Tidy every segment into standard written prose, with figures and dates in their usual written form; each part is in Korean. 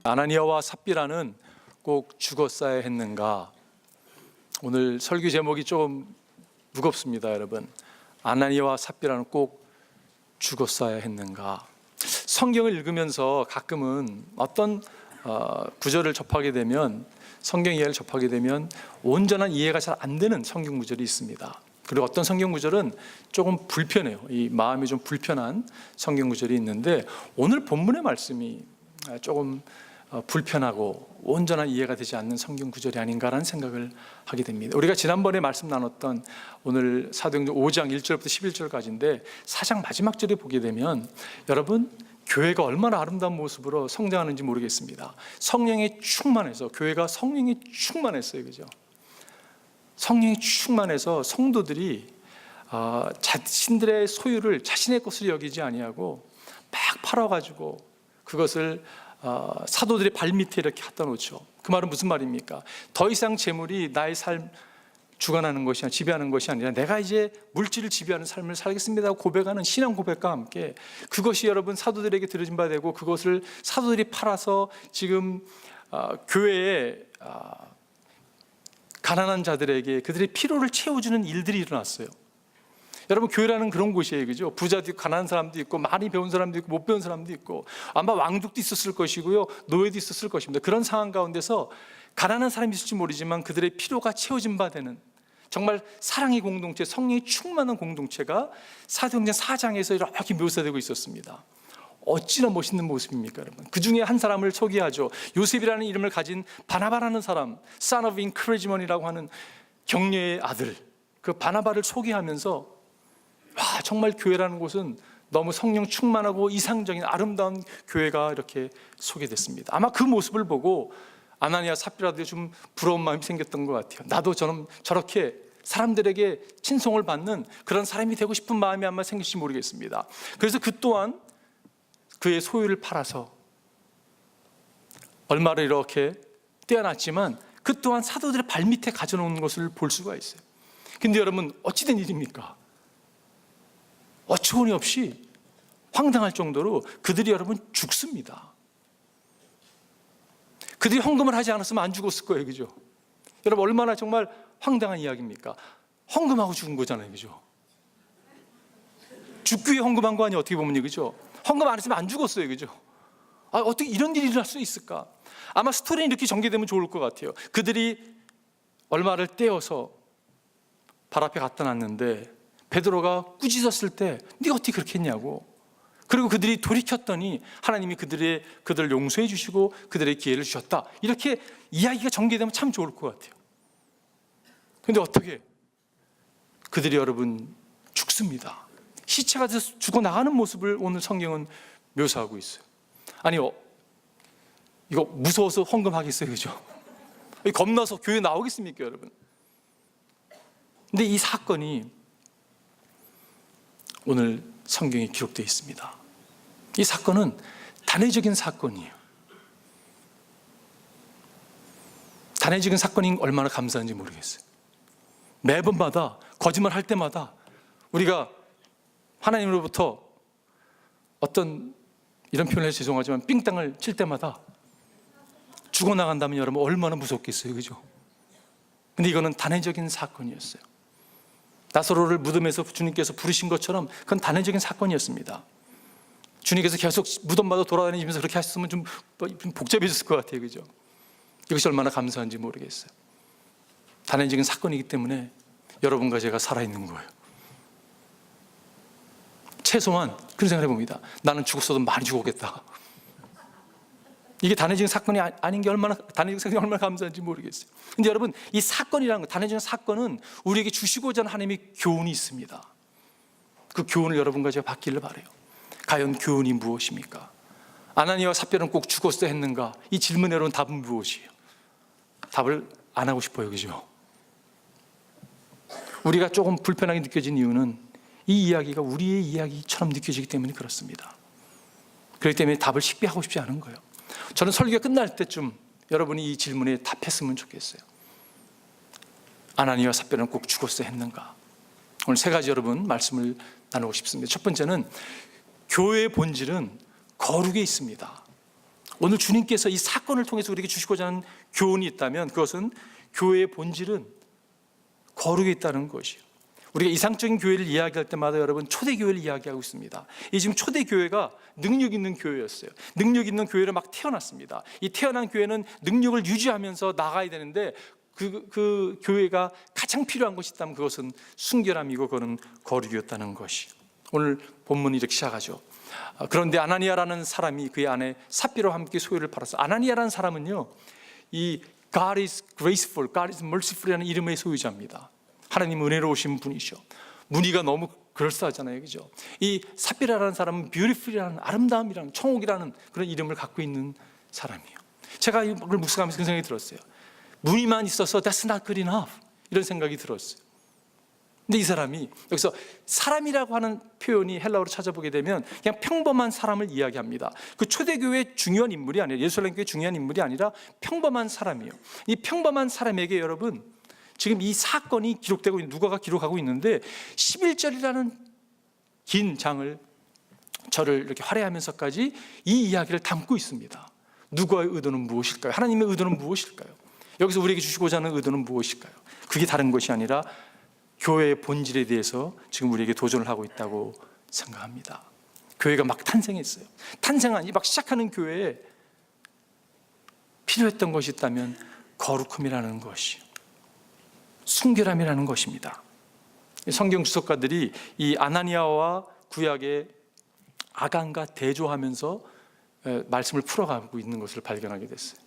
아나니아와 삽비라는 꼭 죽었어야 했는가? 오늘 설교 제목이 좀 무겁습니다, 여러분. 아나니아와 삽비라는 꼭 죽었어야 했는가? 성경을 읽으면서 가끔은 어떤 구절을 접하게 되면, 성경 이해를 접하게 되면 온전한 이해가 잘 안 되는 성경 구절이 있습니다. 그리고 어떤 성경 구절은 조금 불편해요. 이 마음이 좀 불편한 성경 구절이 있는데, 오늘 본문의 말씀이 조금 불편하고 온전한 이해가 되지 않는 성경 구절이 아닌가라는 생각을 하게 됩니다. 우리가 지난번에 말씀 나눴던 오늘 사도행전 5장 1절부터 11절까지인데, 4장 마지막 절에 보게 되면 여러분, 교회가 얼마나 아름다운 모습으로 성장하는지 모르겠습니다. 성령에 충만해서, 교회가 성령에 충만했어요, 그죠? 성령이 충만해서 성도들이 자신들의 소유를 자신의 것으로 여기지 아니하고 막 팔아가지고 그것을 사도들의 발밑에 이렇게 갖다 놓죠. 그 말은 무슨 말입니까? 더 이상 재물이 나의 삶 주관하는 것이 아니라, 지배하는 것이 아니라 내가 이제 물질을 지배하는 삶을 살겠습니다 하고 고백하는 신앙 고백과 함께, 그것이 여러분 사도들에게 들어진 바 되고, 그것을 사도들이 팔아서 지금 교회에 가난한 자들에게 그들의 필요를 채워주는 일들이 일어났어요. 여러분, 교회라는 그런 곳이에요, 그죠? 부자도 있고 가난한 사람도 있고 많이 배운 사람도 있고 못 배운 사람도 있고, 아마 왕족도 있었을 것이고요, 노예도 있었을 것입니다. 그런 상황 가운데서 가난한 사람이 있을지 모르지만 그들의 필요가 채워진 바 되는 정말 사랑의 공동체, 성령이 충만한 공동체가 사도행전 4장에서 이렇게 묘사되고 있었습니다. 어찌나 멋있는 모습입니까, 여러분? 그 중에 한 사람을 소개하죠. 요셉이라는 이름을 가진 바나바라는 사람, son of encouragement이라고 하는 격려의 아들, 그 바나바를 소개하면서 정말 교회라는 곳은 너무 성령 충만하고 이상적인 아름다운 교회가 이렇게 소개됐습니다. 아마 그 모습을 보고 아나니아 삽비라도 좀 부러운 마음이 생겼던 것 같아요. 나도 저렇게 사람들에게 친송을 받는 그런 사람이 되고 싶은 마음이 아마 생길지 모르겠습니다. 그래서 그 또한 그의 소유를 팔아서 얼마를 이렇게 떼어놨지만 그 또한 사도들의 발밑에 가져놓은 것을 볼 수가 있어요. 근데 여러분, 어찌된 일입니까? 어처구니 없이 황당할 정도로 그들이 여러분 죽습니다. 그들이 헌금을 하지 않았으면 안 죽었을 거예요, 그죠? 여러분, 얼마나 정말 황당한 이야기입니까? 헌금하고 죽은 거잖아요, 그죠? 죽기 위해 헌금한 거 아니에요, 어떻게 보면, 그죠? 헌금 안 했으면 안 죽었어요, 그죠? 어떻게 이런 일이 일어날 수 있을까? 아마 스토리는 이렇게 전개되면 좋을 것 같아요. 그들이 얼마를 떼어서 발 앞에 갖다 놨는데 베드로가 꾸짖었을 때 네가 어떻게 그렇게 했냐고. 그리고 그들이 돌이켰더니 하나님이 그들을 용서해 주시고 그들의 기회를 주셨다. 이렇게 이야기가 전개되면 참 좋을 것 같아요. 그런데 어떻게 그들이 여러분 죽습니다. 시체가 돼서 죽어나가는 모습을 오늘 성경은 묘사하고 있어요. 아니, 이거 무서워서 헌금하겠어요, 그죠? 겁나서 교회 나오겠습니까, 여러분? 근데 이 사건이 오늘 성경에 기록되어 있습니다. 이 사건은 단회적인 사건이에요. 단회적인 사건이 얼마나 감사한지 모르겠어요. 매번마다 거짓말 할 때마다 우리가 하나님으로부터 어떤, 이런 표현을 해서 죄송하지만 삥땅을 칠 때마다 죽어나간다면 여러분 얼마나 무섭겠어요, 그죠? 근데 이거는 단회적인 사건이었어요. 나사로를 무덤에서 주님께서 부르신 것처럼 그건 단회적인 사건이었습니다. 주님께서 계속 무덤마다 돌아다니면서 그렇게 하셨으면 좀 복잡해졌을 것 같아요, 그죠? 이것이 얼마나 감사한지 모르겠어요. 단회적인 사건이기 때문에 여러분과 제가 살아있는 거예요. 최소한 그런 생각을 해봅니다. 나는 죽었어도 많이 죽었겠다. 이게 단회적인 사건이 아닌 게 단회적인 사건이 얼마나 감사한지 모르겠어요. 근데 여러분, 이 사건이라는 거, 단회적인 사건은 우리에게 주시고자 하는 하나님의 교훈이 있습니다. 그 교훈을 여러분과 제가 받기를 바라요. 과연 교훈이 무엇입니까? 아나니아와 삽비라는 꼭 죽었어야 했는가? 이 질문에 여러분 답은 무엇이에요? 답을 안 하고 싶어요, 그죠? 우리가 조금 불편하게 느껴진 이유는 이 이야기가 우리의 이야기처럼 느껴지기 때문에 그렇습니다. 그렇기 때문에 답을 쉽게 하고 싶지 않은 거예요. 저는 설교가 끝날 때쯤 여러분이 이 질문에 답했으면 좋겠어요. 아나니아와 삽비라는 꼭 죽었어야 했는가? 오늘 세 가지 여러분 말씀을 나누고 싶습니다. 첫 번째는 교회의 본질은 거룩에 있습니다. 오늘 주님께서 이 사건을 통해서 우리에게 주시고자 하는 교훈이 있다면 그것은 교회의 본질은 거룩에 있다는 것이요. 우리가 이상적인 교회를 이야기할 때마다 여러분 초대교회를 이야기하고 있습니다. 이 지금 초대교회가 능력 있는 교회였어요. 능력 있는 교회로 막 태어났습니다. 이 태어난 교회는 능력을 유지하면서 나가야 되는데 그 교회가 가장 필요한 것이 있다면 그것은 순결함이고 그것은 거룩이었다는 것이. 오늘 본문이 이렇게 시작하죠. 그런데 아나니아라는 사람이 그의 아내 삽비라와 함께 소유를 팔았어. 아나니아라는 사람은요, 이 God is graceful, God is merciful이라는 이름의 소유자입니다. 하나님 은혜로우신 분이셔. 무늬가 너무 그럴싸하잖아요, 그죠? 이 삽비라라는 사람은 beautiful이라는 아름다움이라는 청옥이라는 그런 이름을 갖고 있는 사람이에요. 제가 이걸 묵상하면서 그 생각이 들었어요. 무늬만 있어서 that's not good enough 이런 생각이 들었어요. 근데 이 사람이 여기서 사람이라고 하는 표현이 헬라어로 찾아보게 되면 그냥 평범한 사람을 이야기합니다. 그 초대교회의 중요한 인물이 아니라 예루살렘 교회의 중요한 인물이 아니라 평범한 사람이에요. 이 평범한 사람에게 여러분 지금 이 사건이 기록되고 있는 누가가 기록하고 있는데 11절이라는 긴 장을 저를 이렇게 할애하면서까지 이 이야기를 담고 있습니다. 누가의 의도는 무엇일까요? 하나님의 의도는 무엇일까요? 여기서 우리에게 주시고자 하는 의도는 무엇일까요? 그게 다른 것이 아니라 교회의 본질에 대해서 지금 우리에게 도전을 하고 있다고 생각합니다. 교회가 막 탄생했어요. 탄생한 막 시작하는 교회에 필요했던 것이 있다면 거룩함이라는 것이, 순결함이라는 것입니다. 성경 주석가들이 이 아나니아와 구약의 아간과 대조하면서 말씀을 풀어가고 있는 것을 발견하게 됐어요.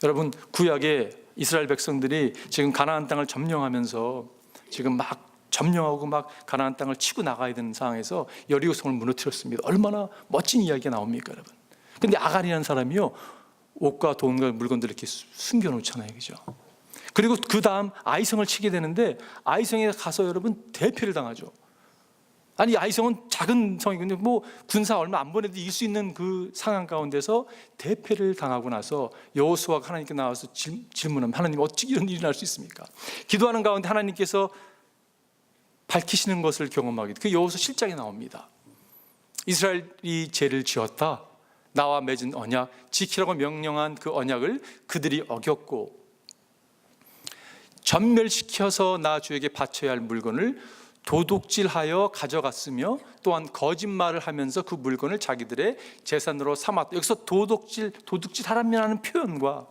여러분, 구약의 이스라엘 백성들이 지금 가나안 땅을 점령하면서 지금 막 점령하고 막 가나안 땅을 치고 나가야 되는 상황에서 여리고성을 무너뜨렸습니다. 얼마나 멋진 이야기가 나옵니까, 여러분? 근데 아간이라는 사람이요, 옷과 돈과 물건들을 이렇게 숨겨놓잖아요, 그죠? 그리고 그 다음 아이성을 치게 되는데 아이성에 가서 여러분 대패를 당하죠. 아니, 아이성은 작은 성이군요. 뭐 군사 얼마 안 보내도 이길 수 있는 그 상황 가운데서 대패를 당하고 나서 여호수아가 하나님께 나와서 질문하면 하나님 어찌 이런 일이 날 수 있습니까? 기도하는 가운데 하나님께서 밝히시는 것을 경험하게 그 여호수아 7장에 나옵니다. 이스라엘이 죄를 지었다. 나와 맺은 언약, 지키라고 명령한 그 언약을 그들이 어겼고 전멸시켜서 나 주에게 바쳐야 할 물건을 도둑질하여 가져갔으며 또한 거짓말을 하면서 그 물건을 자기들의 재산으로 삼았다. 여기서 도둑질하라는 표현과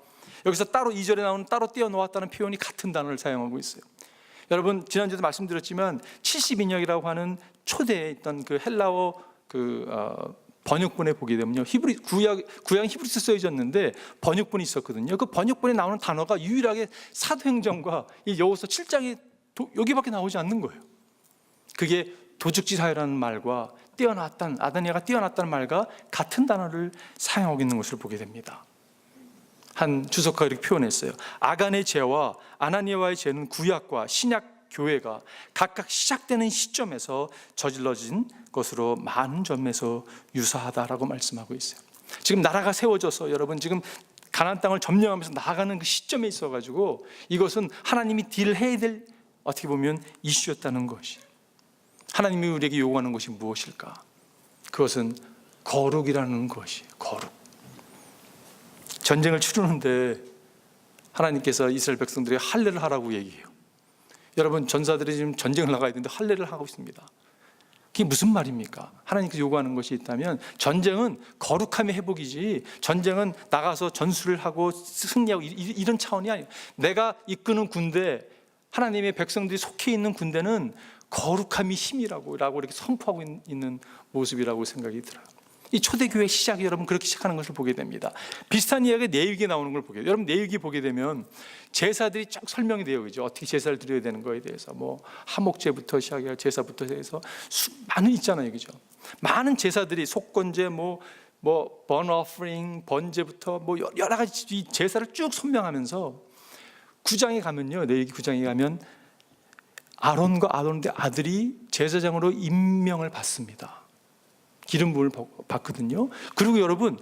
여기서 따로 2절에 나오는 따로 떼어놓았다는 표현이 같은 단어를 사용하고 있어요. 여러분, 지난주에도 말씀드렸지만 70인역이라고 하는 초대에 있던 그 헬라어 번역본에 보게 되면요, 구약 히브리서 써졌는데 번역본이 있었거든요. 그 번역본에 나오는 단어가 유일하게 사도행전과 이 여호수아 7장에 여기밖에 나오지 않는 거예요. 그게 도둑질하여라는 말과 아다니아가 떼어놨다는 말과 같은 단어를 사용하고 있는 것을 보게 됩니다. 한 주석가가 이렇게 표현했어요. 아간의 죄와 아나니아와의 죄는 구약과 신약 교회가 각각 시작되는 시점에서 저질러진 것으로 많은 점에서 유사하다라고 말씀하고 있어요. 지금 나라가 세워져서 여러분 지금 가나안 땅을 점령하면서 나아가는 그 시점에 있어가지고 이것은 하나님이 딜을 해야 될 어떻게 보면 이슈였다는 것이. 하나님이 우리에게 요구하는 것이 무엇일까? 그것은 거룩이라는 것이. 거룩. 전쟁을 치르는데 하나님께서 이스라엘 백성들에게 할례를 하라고 얘기해요. 여러분, 전사들이 지금 전쟁을 나가야 되는데 할례를 하고 있습니다. 그게 무슨 말입니까? 하나님께서 요구하는 것이 있다면 전쟁은 거룩함의 회복이지, 전쟁은 나가서 전술을 하고 승리하고 이런 차원이 아니에요. 내가 이끄는 군대, 하나님의 백성들이 속해 있는 군대는 거룩함이 힘이라고 이렇게 선포하고 있는 모습이라고 생각이 들어요. 이 초대교회 시작이 여러분 그렇게 시작하는 것을 보게 됩니다. 비슷한 이야기가 내위기에 나오는 걸 보게 돼요. 여러분, 내위기 보게 되면 제사들이 쭉 설명이 돼요, 그죠? 어떻게 제사를 드려야 되는 거에 대해서 뭐 하목제부터 시작해서 제사부터 해서 많은 있잖아요, 그죠? 많은 제사들이 속건제, 뭐 burnt offering, 번제부터 뭐 여러 가지 이 제사를 쭉 설명하면서 9장에 가면요, 내위기 9장에 가면 아론과 아론의 아들이 제사장으로 임명을 받습니다. 기름 부음을 받거든요. 그리고 여러분,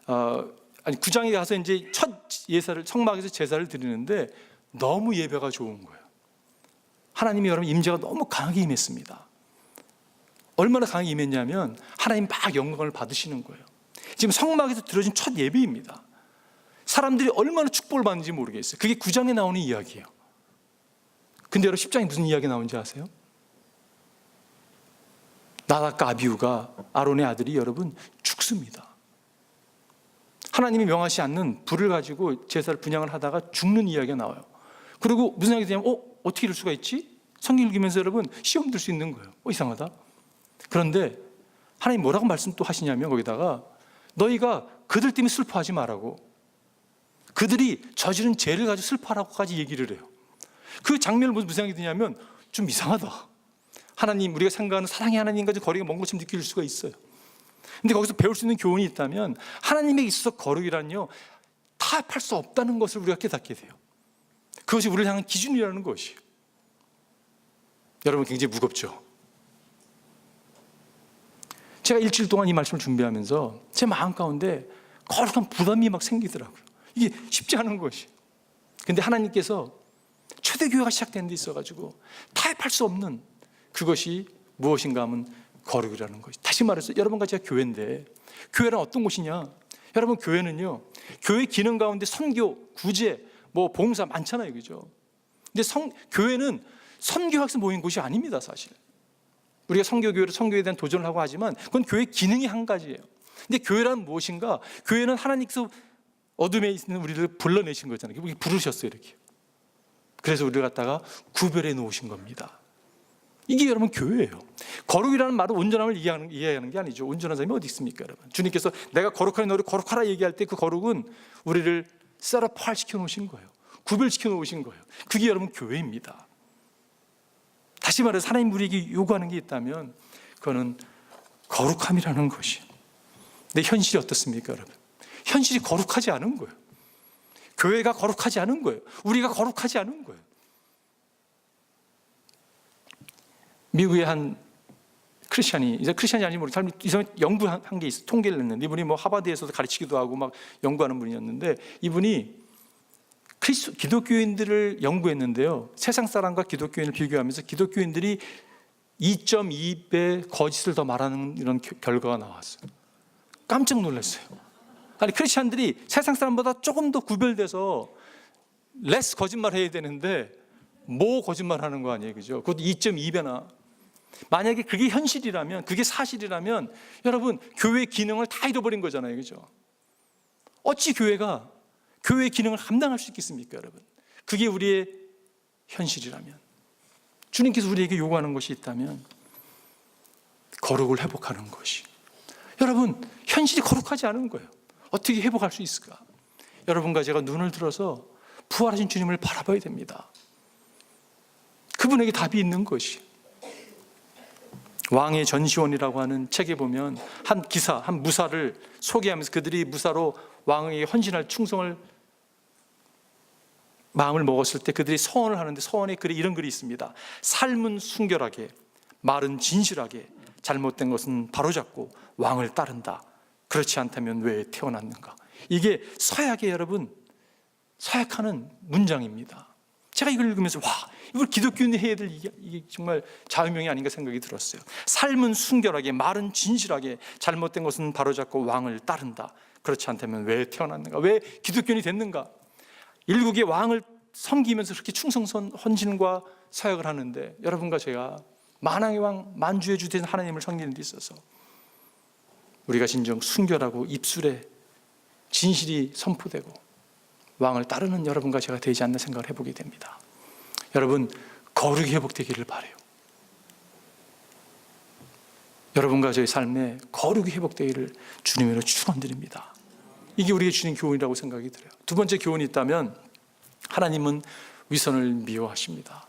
9장에 가서 이제 첫 예사를 성막에서 제사를 드리는데 너무 예배가 좋은 거예요. 하나님이 여러분 임재가 너무 강하게 임했습니다. 얼마나 강하게 임했냐면 하나님 막 영광을 받으시는 거예요. 지금 성막에서 드려진 첫 예배입니다. 사람들이 얼마나 축복을 받는지 모르겠어요. 그게 9장에 나오는 이야기예요. 근데 여러분 10장에 무슨 이야기 나오는지 아세요? 나답과 아비후가, 아론의 아들이 여러분 죽습니다. 하나님이 명하지 않는 불을 가지고 제사를 분향을 하다가 죽는 이야기가 나와요. 그리고 무슨 생각이 드냐면 어떻게 이럴 수가 있지? 성경 읽으면서 여러분 시험 들 수 있는 거예요. 이상하다. 그런데 하나님 뭐라고 말씀 또 하시냐면 거기다가 너희가 그들 때문에 슬퍼하지 말라고, 그들이 저지른 죄를 가지고 슬퍼하라고까지 얘기를 해요. 그 장면을 무슨 생각이 드냐면 좀 이상하다. 하나님, 우리가 생각하는 사랑의 하나님과는 거리가 먼 것처럼 느낄 수가 있어요. 근데 거기서 배울 수 있는 교훈이 있다면 하나님에게 있어서 거룩이란요, 타협할 수 없다는 것을 우리가 깨닫게 돼요. 그것이 우리를 향한 기준이라는 것이. 여러분 굉장히 무겁죠. 제가 일주일 동안 이 말씀을 준비하면서 제 마음 가운데 거룩한 부담이 막 생기더라고요. 이게 쉽지 않은 것이. 근데 하나님께서 초대교회가 시작된 데 있어가지고 타협할 수 없는 그것이 무엇인가 하면 거룩이라는 것이. 다시 말해서 여러분과 제가 교회인데, 교회란 어떤 곳이냐? 여러분 교회는요, 교회 기능 가운데 선교, 구제, 봉사 많잖아요, 그죠? 근데 교회는 선교학에서 모인 곳이 아닙니다, 사실. 우리가 선교에 대한 도전을 하고 하지만 그건 교회 기능이 한 가지예요. 근데 교회란 무엇인가? 교회는 하나님께서 어둠에 있는 우리를 불러내신 거잖아요. 부르셨어요, 이렇게. 그래서 우리를 갖다가 구별해 놓으신 겁니다. 이게 여러분 교회예요. 거룩이라는 말은 온전함을 이해하는 게 아니죠. 온전한 사람이 어디 있습니까, 여러분? 주님께서 내가 거룩하니 너를 거룩하라 얘기할 때 그 거룩은 우리를 셋업시켜 놓으신 거예요. 구별시켜 놓으신 거예요. 그게 여러분 교회입니다. 다시 말해서 하나님 우리에게 요구하는 게 있다면 그거는 거룩함이라는 것이. 근데 현실이 어떻습니까, 여러분? 현실이 거룩하지 않은 거예요. 교회가 거룩하지 않은 거예요. 우리가 거룩하지 않은 거예요. 미국의 한 크리스찬이, 이제 크리스찬이 아니면 우리 사람이 이상한 연구한 게 있어요. 통계를 냈는데 이분이 하버드에서도 가르치기도 하고 막 연구하는 분이었는데, 이분이 기독교인들을 연구했는데요, 세상 사람과 기독교인을 비교하면서 기독교인들이 2.2배 거짓을 더 말하는 이런 결과가 나왔어요. 깜짝 놀랐어요. 아니, 크리스찬들이 세상 사람보다 조금 더 구별돼서 less 거짓말 해야 되는데 거짓말 하는 거 아니에요, 그죠? 그것도 2.2배나. 만약에 그게 현실이라면, 그게 사실이라면 여러분 교회의 기능을 다 잃어버린 거잖아요, 그죠? 어찌 교회가 교회의 기능을 감당할 수 있겠습니까, 여러분? 그게 우리의 현실이라면, 주님께서 우리에게 요구하는 것이 있다면 거룩을 회복하는 것이. 여러분 현실이 거룩하지 않은 거예요. 어떻게 회복할 수 있을까? 여러분과 제가 눈을 들어서 부활하신 주님을 바라봐야 됩니다. 그분에게 답이 있는 것이. 왕의 전시원이라고 하는 책에 보면 한 기사, 한 무사를 소개하면서 그들이 무사로 왕에게 헌신할 충성을 마음을 먹었을 때 그들이 서원을 하는데, 서원에 이런 글이 있습니다. 삶은 순결하게, 말은 진실하게, 잘못된 것은 바로잡고 왕을 따른다. 그렇지 않다면 왜 태어났는가? 이게 서약의 여러분, 서약하는 문장입니다. 제가 이걸 읽으면서 이걸 기독교인이 해야 될 이게 정말 자유명이 아닌가 생각이 들었어요. 삶은 순결하게, 말은 진실하게, 잘못된 것은 바로잡고 왕을 따른다. 그렇지 않다면 왜 태어났는가? 왜 기독교인이 됐는가? 일국의 왕을 섬기면서 그렇게 충성선 헌신과 사역을 하는데, 여러분과 제가 만왕의 왕, 만주의 주 된 하나님을 섬기는 데 있어서 우리가 진정 순결하고 입술에 진실이 선포되고 왕을 따르는 여러분과 제가 되지 않나 생각을 해보게 됩니다. 여러분 거룩이 회복되기를 바라요. 여러분과 저의 삶에 거룩이 회복되기를 주님으로 축원드립니다. 이게 우리의 주님 교훈이라고 생각이 들어요. 두 번째 교훈이 있다면, 하나님은 위선을 미워하십니다.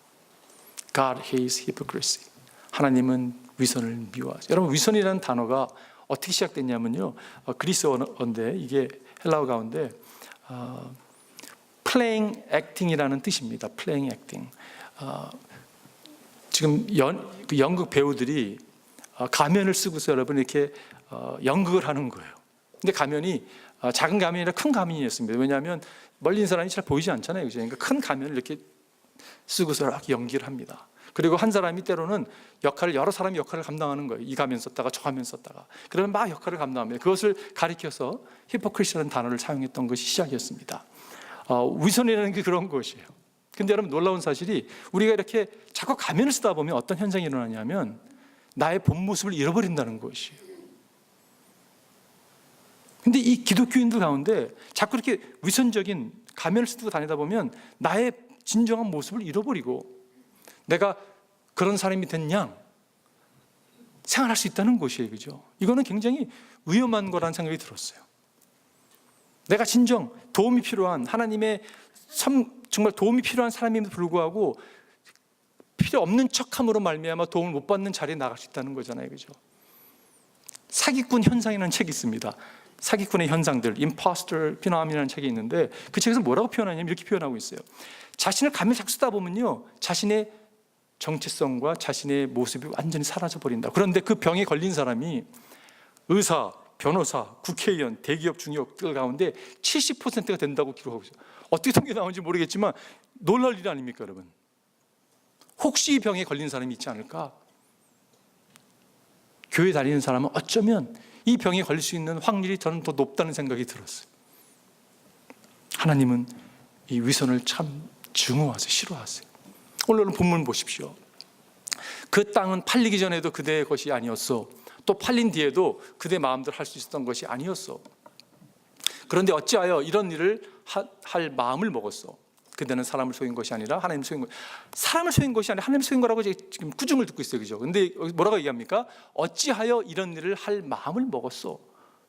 God hates hypocrisy. 하나님은 위선을 미워하세요. 여러분 위선이라는 단어가 어떻게 시작됐냐면요, 그리스어인데 이게 헬라어 가운데 playing acting이라는 뜻입니다. playing acting. 지금 연극 배우들이 가면을 쓰고서 여러분 이렇게 연극을 하는 거예요. 근데 가면이 작은 가면이 아니라 큰 가면이었습니다. 왜냐하면 멀리 있는 사람이 잘 보이지 않잖아요, 그죠? 그러니까 큰 가면을 이렇게 쓰고서 이렇게 연기를 합니다. 그리고 한 사람이 때로는 여러 사람이 역할을 감당하는 거예요. 이 가면 썼다가 저 가면 썼다가. 그러면 막 역할을 감당합니다. 그것을 가리켜서 히포크리시라는 단어를 사용했던 것이 시작이었습니다. 위선이라는 게 그런 것이에요. 근데 여러분, 놀라운 사실이 우리가 이렇게 자꾸 가면을 쓰다 보면 어떤 현상이 일어나냐면 나의 본 모습을 잃어버린다는 것이에요. 근데 이 기독교인들 가운데 자꾸 이렇게 위선적인 가면을 쓰고 다니다 보면 나의 진정한 모습을 잃어버리고 내가 그런 사람이 된 양 생활할 수 있다는 것이에요. 그죠? 이거는 굉장히 위험한 거라는 생각이 들었어요. 내가 진정 도움이 필요한 하나님의 정말 도움이 필요한 사람임에도 불구하고 필요 없는 척함으로 말미암아 도움을 못 받는 자리에 나갈 수 있다는 거잖아요. 그죠? 사기꾼 현상이라는 책이 있습니다. 사기꾼의 현상들, Imposter Phenomen이라는 책이 있는데 그 책에서 뭐라고 표현하냐면 이렇게 표현하고 있어요. 자신을 가면 자꾸 쓰다 보면요, 자신의 정체성과 자신의 모습이 완전히 사라져 버린다. 그런데 그 병에 걸린 사람이 의사, 변호사, 국회의원, 대기업 중역들 가운데 70%가 된다고 기록하고 있어요. 어떻게 통계 나오는지 모르겠지만 놀랄 일 아닙니까, 여러분? 혹시 이 병에 걸린 사람이 있지 않을까? 교회 다니는 사람은 어쩌면 이 병에 걸릴 수 있는 확률이 저는 더 높다는 생각이 들었어요. 하나님은 이 위선을 참 증오하세요. 싫어하세요. 오늘 본문 보십시오. 그 땅은 팔리기 전에도 그대의 것이 아니었어. 또 팔린 뒤에도 그대 마음대로 할 수 있었던 것이 아니었어. 그런데 어찌하여 이런 일을 할 마음을 먹었어. 그대는 사람을 속인 것이 아니라 하나님을 속인 것. 사람을 속인 것이 아니라 하나님을 속인 거라고 지금 꾸중을 듣고 있어요. 그죠? 근데 뭐라고 얘기합니까? 어찌하여 이런 일을 할 마음을 먹었어.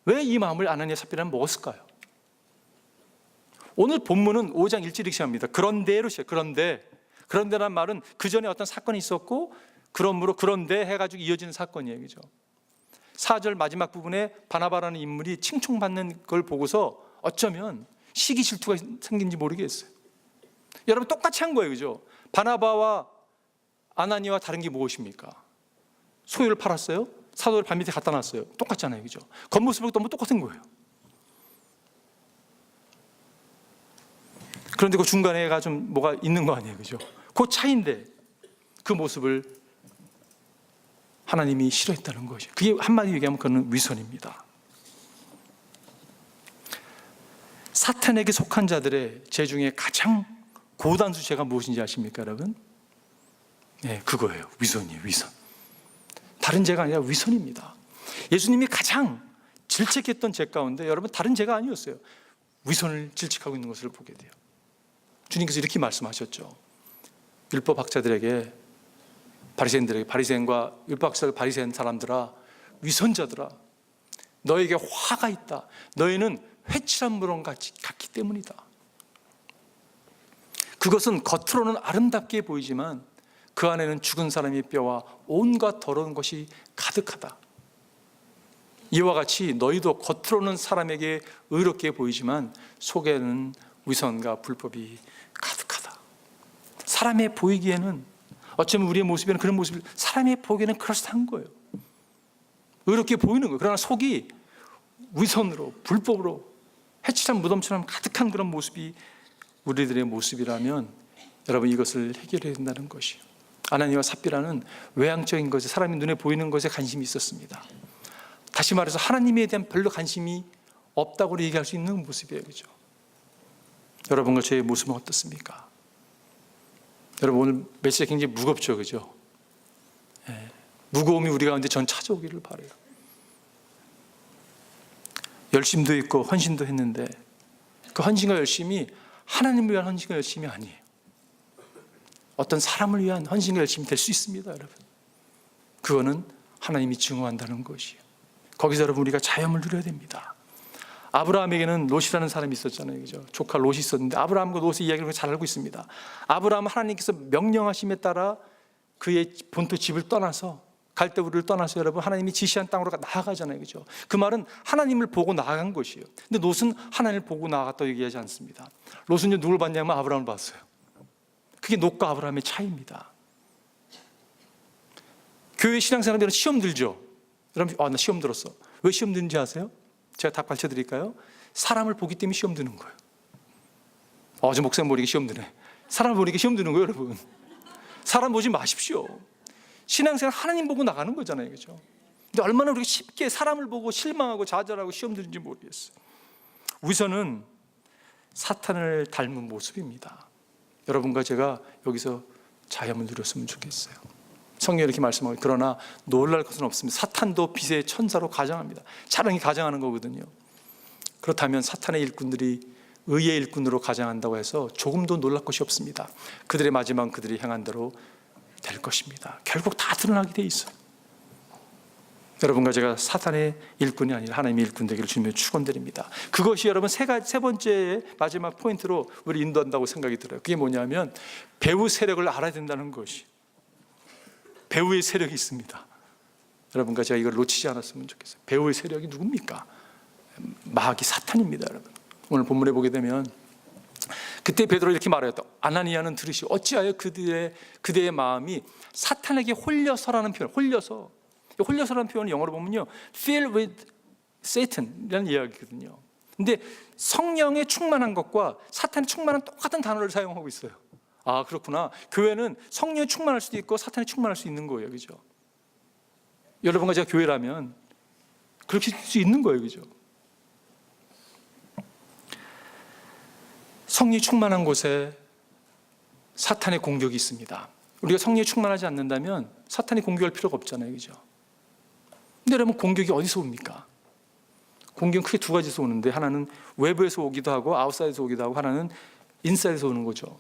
왜 이 마음을 아나니아 삽비라는 먹었을까요? 오늘 본문은 5장 1절 이렇게 시작합니다. 그런데로 시작해요. 그런데란 말은 그 전에 어떤 사건이 있었고 그러므로 그런데 해가지고 이어지는 사건이에요. 그죠? 4절 마지막 부분에 바나바라는 인물이 칭송받는 걸 보고서 어쩌면 시기 질투가 생긴지 모르겠어요. 여러분, 똑같이 한 거예요. 그죠? 바나바와 아나니아와 다른 게 무엇입니까? 소유를 팔았어요? 사도를 발 밑에 갖다 놨어요. 똑같잖아요. 그죠? 겉모습은 너무 똑같은 거예요. 그런데 그 중간에가 좀 뭐가 있는 거 아니에요. 그죠? 그 차이인데 그 모습을 하나님이 싫어했다는 것이에요. 그게 한마디 얘기하면 그건 위선입니다. 사탄에게 속한 자들의 죄 중에 가장 고단수 죄가 무엇인지 아십니까, 여러분? 네, 그거예요. 위선이에요. 위선. 다른 죄가 아니라 위선입니다. 예수님이 가장 질책했던 죄 가운데 여러분 다른 죄가 아니었어요. 위선을 질책하고 있는 것을 보게 돼요. 주님께서 이렇게 말씀하셨죠. 율법학자들에게, 바리새인과 율법학자들, 바리새인 사람들아, 위선자들아, 너에게 화가 있다. 너희는 회칠한 물론 같기 때문이다. 그것은 겉으로는 아름답게 보이지만 그 안에는 죽은 사람의 뼈와 온갖 더러운 것이 가득하다. 이와 같이 너희도 겉으로는 사람에게 의롭게 보이지만 속에는 위선과 불법이 가득하다. 사람에 보이기에는, 어쩌면 우리의 모습에는 그런 모습이, 사람에 보기에는 그럴싸한 거예요. 의롭게 보이는 거예요. 그러나 속이 위선으로, 불법으로, 해칠한 무덤처럼 가득한 그런 모습이 우리들의 모습이라면 여러분, 이것을 해결해야 된다는 것이에요. 아나니아와 삽비라는 외향적인 것에, 사람이 눈에 보이는 것에 관심이 있었습니다. 다시 말해서 하나님에 대한 별로 관심이 없다고 얘기할 수 있는 모습이에요. 그죠? 여러분과 저의 모습은 어떻습니까? 여러분, 오늘 메시지가 굉장히 무겁죠. 그죠? 무거움이 우리 가운데 전 찾아오기를 바라요. 열심도 있고 헌신도 했는데 그 헌신과 열심이 하나님을 위한 헌신과 열심이 아니에요. 어떤 사람을 위한 헌신과 열심이 될 수 있습니다. 여러분, 그거는 하나님이 증오한다는 것이에요. 거기서 여러분, 우리가 자염을 누려야 됩니다. 아브라함에게는 롯이라는 사람이 있었잖아요. 그죠? 조카 롯이 있었는데 아브라함과 롯의 이야기를 잘 알고 있습니다. 아브라함은 하나님께서 명령하심에 따라 그의 본토 집을 떠나서, 갈대우르를 떠나서 여러분, 하나님이 지시한 땅으로 나아가잖아요. 그죠? 그 말은 하나님을 보고 나아간 것이에요. 근데 롯은 하나님을 보고 나아갔다고 얘기하지 않습니다. 롯은 누굴 봤냐면 아브라함을 봤어요. 그게 롯과 아브라함의 차이입니다. 교회 신앙생활들은 시험 들죠. 여러분, 나 시험 들었어. 왜 시험 드는지 아세요? 제가 답 가르쳐 드릴까요? 사람을 보기 때문에 시험 드는 거예요. 저 목사님 보니까 시험 드네. 사람을 보니까 시험 드는 거예요, 여러분. 사람 보지 마십시오. 신앙생활 하나님 보고 나가는 거잖아요, 그렇죠? 근데 얼마나 우리가 쉽게 사람을 보고 실망하고 좌절하고 시험 드는지 모르겠어요. 우선은 사탄을 닮은 모습입니다. 여러분과 제가 여기서 자염을 누렸으면 좋겠어요. 성경에 이렇게 말씀하고, 그러나 놀랄 것은 없습니다. 사탄도 빛의 천사로 가장합니다. 사랑이 가장하는 거거든요. 그렇다면 사탄의 일꾼들이 의의 일꾼으로 가장한다고 해서 조금도 놀랄 것이 없습니다. 그들의 마지막 그들이 행한 대로 될 것입니다. 결국 다 드러나게 돼 있어요. 여러분과 제가 사탄의 일꾼이 아니라 하나님의 일꾼 되기를 주님의 축원드립니다. 그것이 여러분 세 번째 마지막 포인트로 우리 인도한다고 생각이 들어요. 그게 뭐냐면 배후 세력을 알아야 된다는 것이, 배후의 세력이 있습니다. 여러분과 제가 이걸 놓치지 않았으면 좋겠어요. 배후의 세력이 누굽니까? 마귀 사탄입니다. 여러분, 오늘 본문에 보게 되면 그때 베드로 이렇게 말하였다. 아나니아는 들으시 어찌하여 그대의 마음이 사탄에게 홀려서라는 표현, 홀려서라는 표현을 영어로 보면요, filled with Satan이라는 이야기거든요. 근데 성령에 충만한 것과 사탄에 충만한 똑같은 단어를 사용하고 있어요. 아, 그렇구나. 교회는 성령에 충만할 수도 있고 사탄에 충만할 수 있는 거예요, 그죠? 여러분과 제가 교회라면 그렇게 될 수 있는 거예요, 그죠? 성령이 충만한 곳에 사탄의 공격이 있습니다. 우리가 성령이 충만하지 않는다면 사탄이 공격할 필요가 없잖아요, 그죠? 근데 여러분, 공격이 어디서 옵니까? 공격은 크게 두 가지에서 오는데, 하나는 외부에서 오기도 하고 아웃사이드에서 오기도 하고, 하나는 인사이드에서 오는 거죠.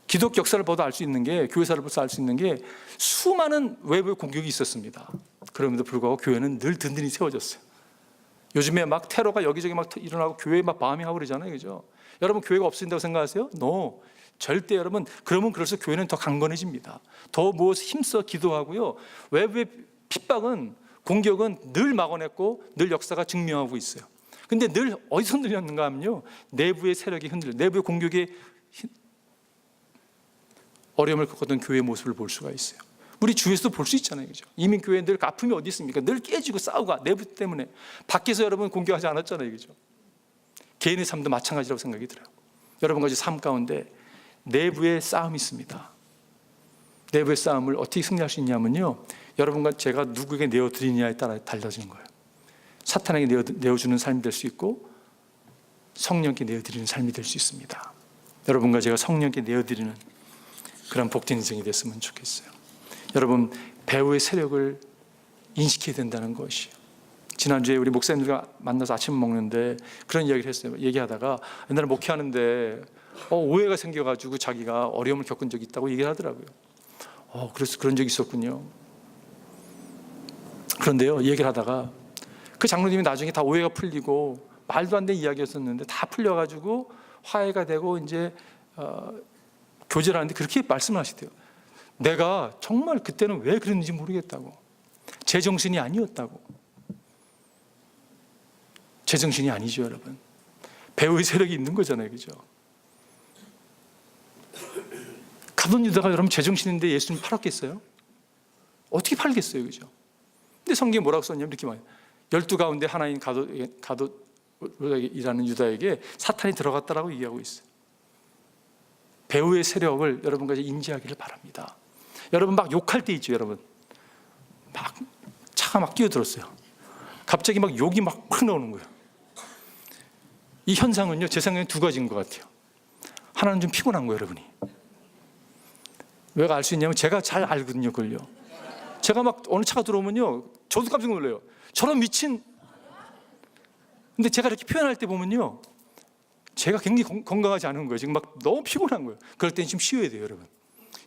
기독 역사를 봐도 알 수 있는 게, 교회사를 봐도 알 수 있는 게 수많은 외부의 공격이 있었습니다. 그럼에도 불구하고 교회는 늘 든든히 세워졌어요. 요즘에 막 테러가 여기저기 막 일어나고 교회에 막 마음이하고 그러잖아요, 그죠? 여러분, 교회가 없어진다고 생각하세요? No. 절대. 여러분, 그러면 그럴수록 교회는 더 강건해집니다. 더 무엇을 힘써 기도하고요. 외부의 핍박은, 공격은 늘 막아냈고 늘 역사가 증명하고 있어요. 근데 늘 어디서 흔들렸는가 하면요, 내부의 세력이 흔들려, 내부의 공격에 어려움을 겪었던 교회의 모습을 볼 수가 있어요. 우리 주위에서도 볼 수 있잖아요, 그죠? 이민교회 늘 아픔이 어디 있습니까? 늘 깨지고 싸우고, 내부 때문에. 밖에서 여러분 공격하지 않았잖아요, 그죠? 개인의 삶도 마찬가지라고 생각이 들어요. 여러분 가지 삶 가운데 내부의 싸움이 있습니다. 내부의 싸움을 어떻게 승리할 수 있냐면요, 여러분과 제가 누구에게 내어드리느냐에 따라 달라지는 거예요. 사탄에게 내어주는 삶이 될 수 있고 성령께 내어드리는 삶이 될 수 있습니다. 여러분과 제가 성령께 내어드리는 그런 복된 인생이 됐으면 좋겠어요. 여러분, 배후의 세력을 인식해야 된다는 것이에요. 지난주에 우리 목사님들과 만나서 아침 먹는데 그런 이야기를 했어요. 얘기하다가 옛날에 목회하는데 오해가 생겨가지고 자기가 어려움을 겪은 적이 있다고 얘기를 하더라고요. 그래서 그런 적이 있었군요. 그런데요, 얘기를 하다가 그 장로님이 나중에 다 오해가 풀리고 말도 안 되는 이야기였었는데 다 풀려가지고 화해가 되고 이제 교제를 하는데 그렇게 말씀을 하시대요. 내가 정말 그때는 왜 그랬는지 모르겠다고. 제정신이 아니었다고. 제정신이 아니죠, 여러분. 배후의 세력이 있는 거잖아요, 그죠? 가룟 유다가 여러분 제정신인데 예수님 팔았겠어요? 어떻게 팔겠어요, 그죠? 근데 성경에 뭐라고 썼냐면 이렇게 말해요. 12 가운데 하나인 가룟이라는 유다에게 사탄이 들어갔다라고 얘기하고 있어요. 배후의 세력을 여러분과 인지하기를 바랍니다. 여러분 막 욕할 때 있죠, 여러분. 막 차가 막 뛰어들었어요. 갑자기 막 욕이 막 나오는 거예요. 이 현상은요, 제 생각엔 두 가지인 것 같아요. 하나는 좀 피곤한 거예요, 여러분이. 왜 알 수 있냐면 제가 잘 알거든요, 그걸요. 제가 막 어느 차가 들어오면요, 저도 깜짝 놀라요. 저런 미친. 근데 제가 이렇게 표현할 때 보면요, 제가 굉장히 건강하지 않은 거예요. 지금 막 너무 피곤한 거예요. 그럴 때는 좀 쉬어야 돼요, 여러분.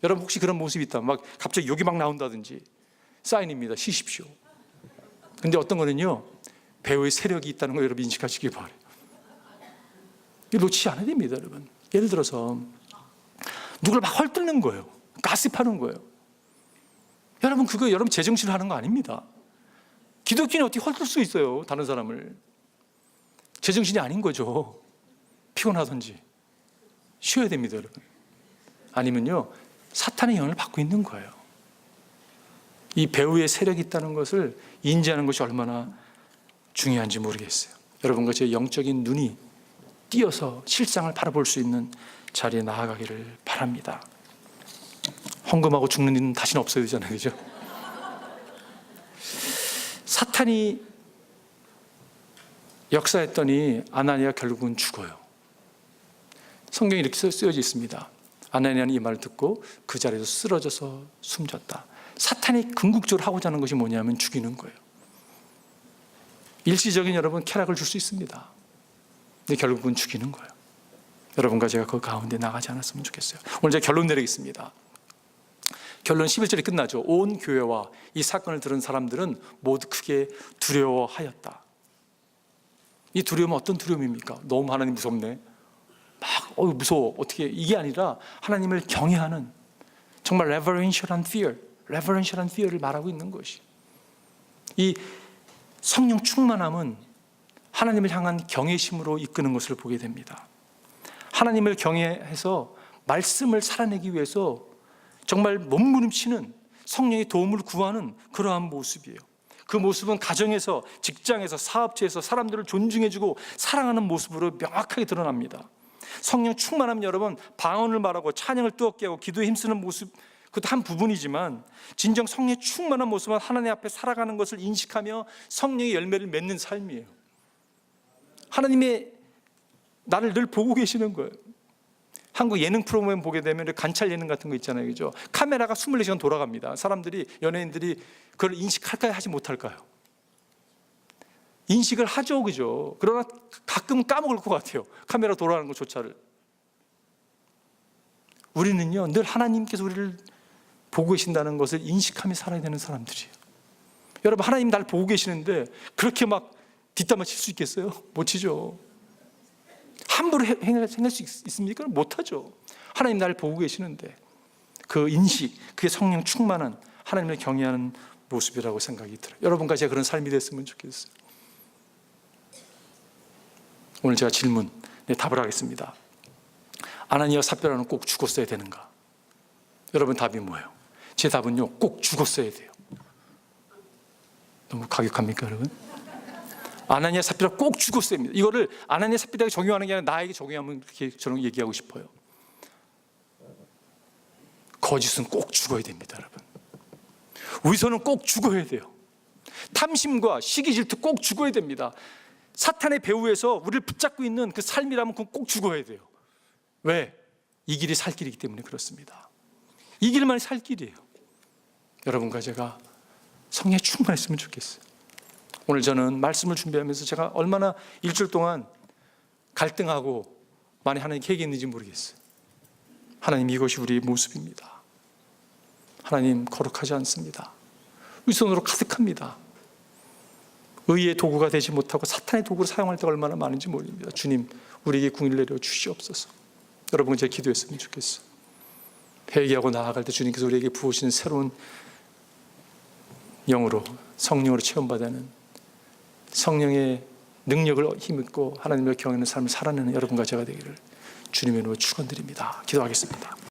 여러분 혹시 그런 모습이 있다면 막 갑자기 욕이 막 나온다든지 사인입니다. 쉬십시오. 근데 어떤 거는요, 배후의 세력이 있다는 걸 여러분 인식하시기 바라요. 이거 놓치지 않아야 됩니다, 여러분. 예를 들어서 누굴 막 헐뜯는 거예요. 가십하는 거예요. 여러분, 그거 여러분 제정신을 하는 거 아닙니다. 기독교인이 어떻게 헐뜯을 수 있어요, 다른 사람을. 제정신이 아닌 거죠. 피곤하든지 쉬어야 됩니다, 여러분. 아니면요, 사탄의 영향을 받고 있는 거예요. 이 배후에 세력이 있다는 것을 인지하는 것이 얼마나 중요한지 모르겠어요. 여러분과 제 영적인 눈이 띄어서 실상을 바라볼 수 있는 자리에 나아가기를 바랍니다. 헌금하고 죽는 일은 다시는 없어야 되잖아요, 그죠? 사탄이 역사했더니 아나니아 결국은 죽어요. 성경에 이렇게 쓰여져 있습니다. 아나니아는 이 말을 듣고 그 자리에서 쓰러져서 숨졌다. 사탄이 궁극적으로 하고자 하는 것이 뭐냐면 죽이는 거예요. 일시적인 여러분 쾌락을 줄 수 있습니다. 근데 결국은 죽이는 거예요. 여러분과 제가 그 가운데 나가지 않았으면 좋겠어요. 오늘 제가 결론 내리겠습니다. 결론 11절이 끝나죠. 온 교회와 이 사건을 들은 사람들은 모두 크게 두려워하였다. 이 두려움은 어떤 두려움입니까? 너무 하나님 무섭네. 막 무서워. 어떻게 이게 아니라 하나님을 경외하는 정말 reverential fear를 말하고 있는 것이. 이 성령 충만함은 하나님을 향한 경외심으로 이끄는 것을 보게 됩니다. 하나님을 경외해서 말씀을 살아내기 위해서 정말 몸부림치는 성령의 도움을 구하는 그러한 모습이에요. 그 모습은 가정에서, 직장에서, 사업체에서 사람들을 존중해주고 사랑하는 모습으로 명확하게 드러납니다. 성령 충만함 여러분, 방언을 말하고 찬양을 뜨겁게 하고 기도에 힘쓰는 모습, 그것도 한 부분이지만 진정 성령의 충만한 모습은 하나님 앞에 살아가는 것을 인식하며 성령의 열매를 맺는 삶이에요. 하나님의 나를 늘 보고 계시는 거예요. 한국 예능 프로그램 보게 되면 관찰 예능 같은 거 있잖아요, 그죠? 카메라가 24시간 돌아갑니다. 사람들이, 연예인들이 그걸 인식할까요, 하지 못할까요? 인식을 하죠, 그죠? 그러나 가끔은 까먹을 것 같아요. 카메라 돌아가는 것조차를. 우리는요, 늘 하나님께서 우리를 보고 계신다는 것을 인식하며 살아야 되는 사람들이에요. 여러분, 하나님 날 보고 계시는데 그렇게 막 뒷담화 칠 수 있겠어요? 못 치죠. 함부로 행할 수 있습니까? 못하죠. 하나님 나를 보고 계시는데 그 인식, 그게 성령 충만한 하나님을 경외하는 모습이라고 생각이 들어요. 여러분과 제가 그런 삶이 됐으면 좋겠어요. 오늘 제가 질문, 답을 하겠습니다. 아나니아와 삽비라는 꼭 죽었어야 되는가? 여러분 답이 뭐예요? 제 답은요, 꼭 죽었어야 돼요. 너무 가격합니까, 여러분? 아나니아 삽비라 꼭 죽었어야 합니다. 이거를 아나니아 삽비라에게 적용하는 게 아니라 나에게 적용하면 그렇게 저는 얘기하고 싶어요. 거짓은 꼭 죽어야 됩니다, 여러분. 위선은 꼭 죽어야 돼요. 탐심과 시기 질투 꼭 죽어야 됩니다. 사탄의 배후에서 우리를 붙잡고 있는 그 삶이라면 그건 꼭 죽어야 돼요. 왜? 이 길이 살 길이기 때문에 그렇습니다. 이 길만이 살 길이에요. 여러분과 제가 성령에 충만했으면 좋겠어요. 오늘 저는 말씀을 준비하면서 제가 얼마나 일주일 동안 갈등하고 많이 하나님께 얘기했는지 모르겠어요. 하나님, 이것이 우리의 모습입니다. 하나님, 거룩하지 않습니다. 위선으로 가득합니다. 의의 도구가 되지 못하고 사탄의 도구를 사용할 때가 얼마나 많은지 모릅니다. 주님, 우리에게 궁을 내려 주시옵소서. 여러분, 제가 기도했으면 좋겠어요. 회개하고 나아갈 때 주님께서 우리에게 부으시는 새로운 영으로, 성령으로 체험받는 성령의 능력을 힘입고 하나님을 경외하는 삶을 살아내는 여러분과 제가 되기를 주님의 이름으로 축원드립니다. 기도하겠습니다.